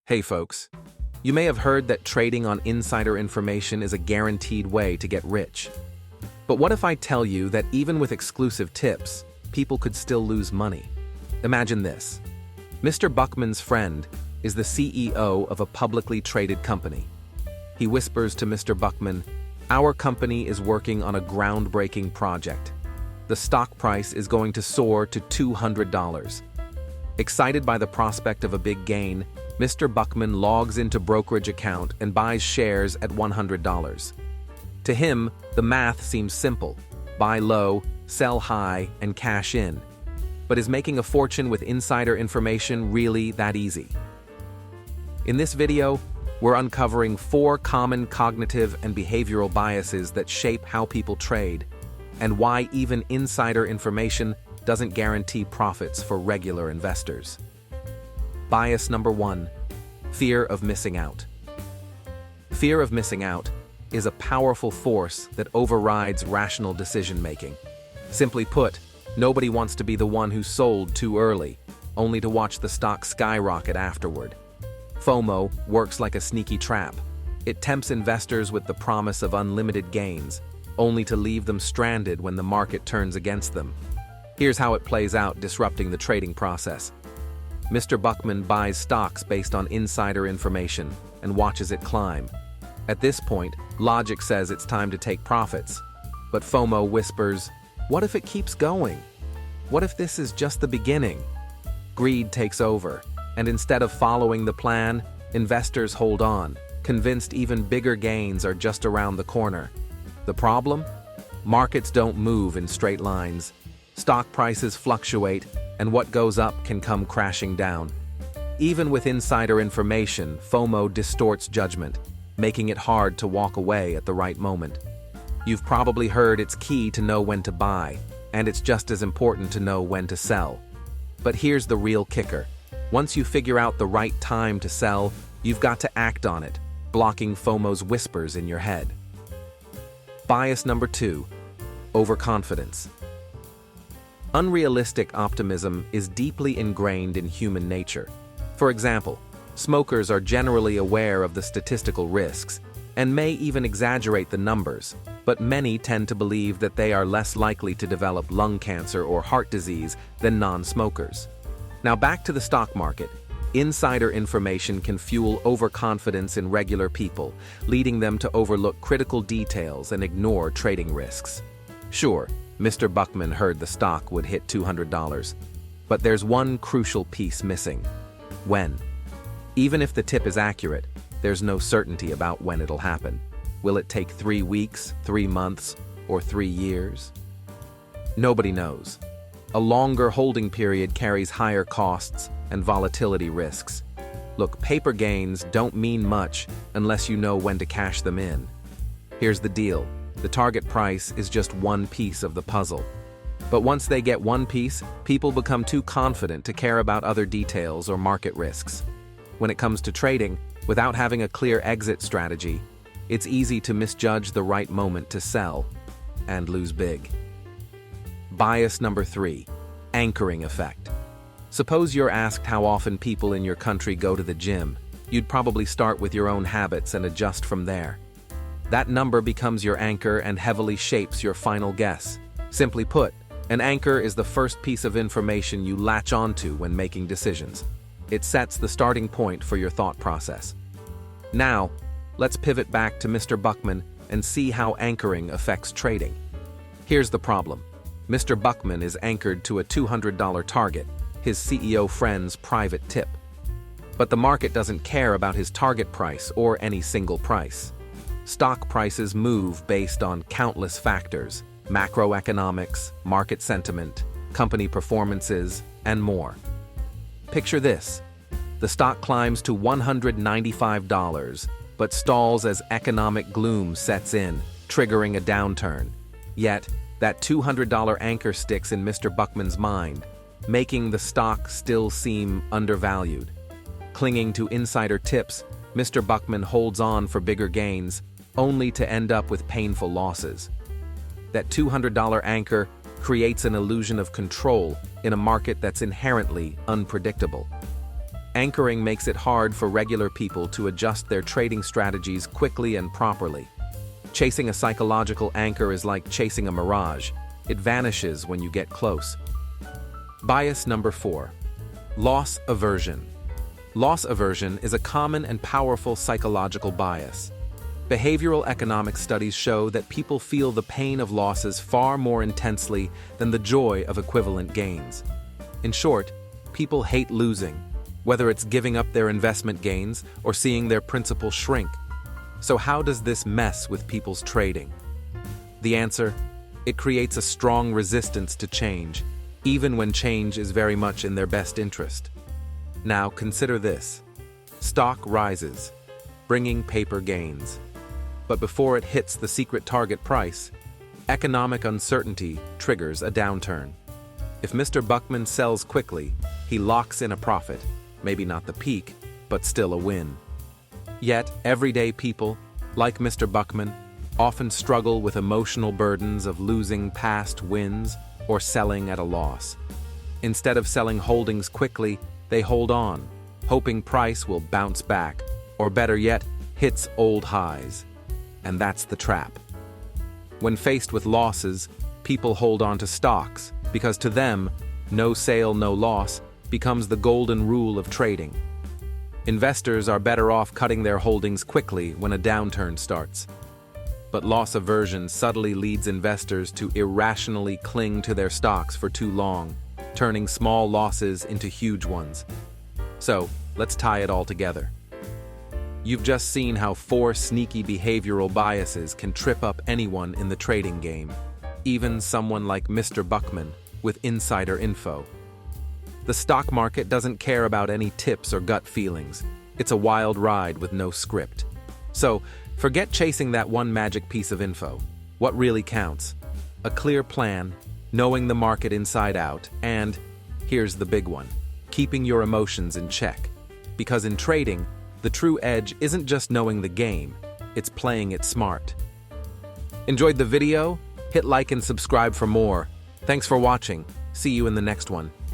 Hey folks, you may have heard that trading on insider information is a guaranteed way to get rich. But what if I tell you that even with exclusive tips, people could still lose money? Imagine this. Mr. Buckman's friend is the CEO of a publicly traded company. He whispers to Mr. Buckman, "Our company is working on a groundbreaking project. The stock price is going to soar to $200. Excited by the prospect of a big gain, Mr. Buckman logs into brokerage account and buys shares at $100. To him, the math seems simple. Buy low, sell high, and cash in. But is making a fortune with insider information really that easy? In this video, we're uncovering 4 common cognitive and behavioral biases that shape how people trade, and why even insider information doesn't guarantee profits for regular investors. Bias number 1, fear of missing out. Fear of missing out is a powerful force that overrides rational decision-making. Simply put, nobody wants to be the one who sold too early, only to watch the stock skyrocket afterward. FOMO works like a sneaky trap. It tempts investors with the promise of unlimited gains, only to leave them stranded when the market turns against them. Here's how it plays out, disrupting the trading process. Mr. Buckman buys stocks based on insider information and watches it climb. At this point, logic says it's time to take profits. But FOMO whispers, what if it keeps going? What if this is just the beginning? Greed takes over, and instead of following the plan, investors hold on, convinced even bigger gains are just around the corner. The problem? Markets don't move in straight lines. Stock prices fluctuate, and what goes up can come crashing down. Even with insider information, FOMO distorts judgment, making it hard to walk away at the right moment. You've probably heard it's key to know when to buy, and it's just as important to know when to sell. But here's the real kicker. Once you figure out the right time to sell, you've got to act on it, blocking FOMO's whispers in your head. Bias number 2, overconfidence. Unrealistic optimism is deeply ingrained in human nature. For example, smokers are generally aware of the statistical risks and may even exaggerate the numbers, but many tend to believe that they are less likely to develop lung cancer or heart disease than non-smokers. Now back to the stock market. Insider information can fuel overconfidence in regular people, leading them to overlook critical details and ignore trading risks. Sure, Mr. Buckman heard the stock would hit $200, but there's one crucial piece missing. When? Even if the tip is accurate, there's no certainty about when it'll happen. Will it take 3 weeks, 3 months, or 3 years? Nobody knows. A longer holding period carries higher costs and volatility risks. Look, paper gains don't mean much unless you know when to cash them in. Here's the deal. The target price is just one piece of the puzzle. But once they get one piece, people become too confident to care about other details or market risks. When it comes to trading, without having a clear exit strategy, it's easy to misjudge the right moment to sell and lose big. Bias number 3, anchoring effect. Suppose you're asked how often people in your country go to the gym. You'd probably start with your own habits and adjust from there. That number becomes your anchor and heavily shapes your final guess. Simply put, an anchor is the first piece of information you latch onto when making decisions. It sets the starting point for your thought process. Now, let's pivot back to Mr. Buckman and see how anchoring affects trading. Here's the problem. Mr. Buckman is anchored to a $200 target, his CEO friend's private tip. But the market doesn't care about his target price or any single price. Stock prices move based on countless factors: macroeconomics, market sentiment, company performances, and more. Picture this. The stock climbs to $195, but stalls as economic gloom sets in, triggering a downturn. Yet, that $200 anchor sticks in Mr. Buckman's mind, making the stock still seem undervalued. Clinging to insider tips, Mr. Buckman holds on for bigger gains, only to end up with painful losses. That $200 anchor creates an illusion of control in a market that's inherently unpredictable. Anchoring makes it hard for regular people to adjust their trading strategies quickly and properly. Chasing a psychological anchor is like chasing a mirage. It vanishes when you get close. Bias number 4. Loss aversion. Loss aversion is a common and powerful psychological bias. Behavioral economic studies show that people feel the pain of losses far more intensely than the joy of equivalent gains. In short, people hate losing, whether it's giving up their investment gains or seeing their principal shrink. So how does this mess with people's trading? The answer: it creates a strong resistance to change, even when change is very much in their best interest. Now consider this. Stock rises, bringing paper gains. But before it hits the secret target price, economic uncertainty triggers a downturn. If Mr. Buckman sells quickly, he locks in a profit, maybe not the peak, but still a win. Yet, everyday people, like Mr. Buckman, often struggle with emotional burdens of losing past wins or selling at a loss. Instead of selling holdings quickly, they hold on, hoping price will bounce back, or better yet, hits old highs. And that's the trap. When faced with losses, people hold on to stocks, because to them, no sale, no loss becomes the golden rule of trading. Investors are better off cutting their holdings quickly when a downturn starts. But loss aversion subtly leads investors to irrationally cling to their stocks for too long, turning small losses into huge ones. So, let's tie it all together. You've just seen how 4 sneaky behavioral biases can trip up anyone in the trading game, even someone like Mr. Buckman with insider info. The stock market doesn't care about any tips or gut feelings. It's a wild ride with no script. So, forget chasing that one magic piece of info. What really counts? A clear plan, knowing the market inside out, and, here's the big one, keeping your emotions in check. Because in trading, the true edge isn't just knowing the game, it's playing it smart. Enjoyed the video? Hit like and subscribe for more. Thanks for watching. See you in the next one.